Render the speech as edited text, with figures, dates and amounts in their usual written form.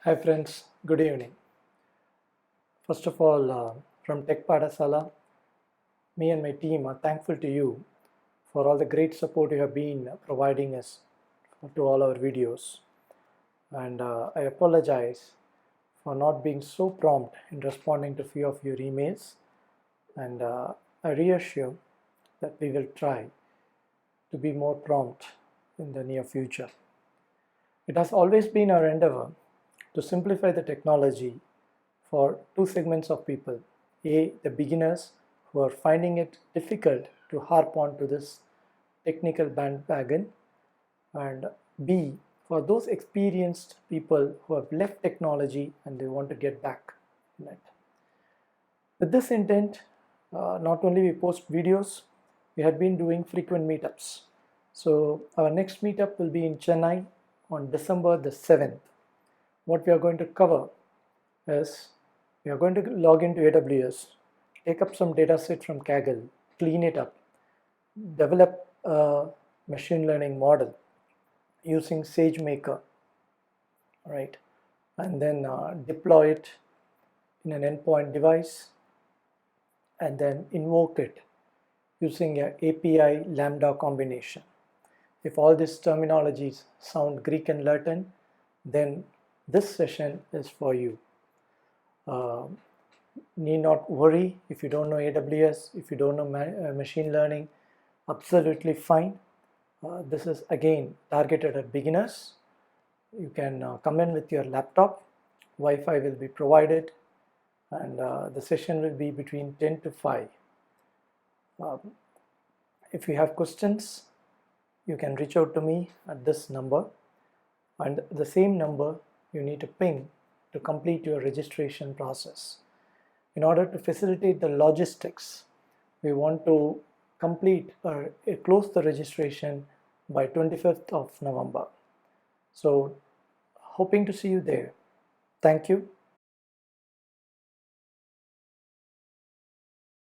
Hi friends, good evening. First of all, from Tech Padasala, me and my team are thankful to you for all the great support you have been providing us to all our videos. And I apologize for not being so prompt in responding to few of your emails. And I reassure that we will try to be more prompt in the near future. It has always been our endeavor to simplify the technology for two segments of people. A, the beginners who are finding it difficult to harp on to this technical bandwagon, and B, for those experienced people who have left technology and they want to get back in it. With this intent, not only we post videos, we had been doing frequent meetups. So our next meetup will be in Chennai on December the 7th. What we are going to cover is we are going to log into AWS, take up some data set from Kaggle, clean it up, develop a machine learning model using SageMaker, right? And then deploy it in an endpoint device and then invoke it using an API Lambda combination. If all these terminologies sound Greek and Latin, then this session is for you. Need not worry if you don't know AWS, if you don't know machine learning, absolutely fine. This is again targeted at beginners. You can come in with your laptop, Wi-Fi will be provided, and the session will be between 10 to 5. If you have questions, you can reach out to me at this number, and the same number you need to ping to complete your registration process. In order to facilitate the logistics, we want to complete or close the registration by 25th of November. So hoping to see you there. Thank you.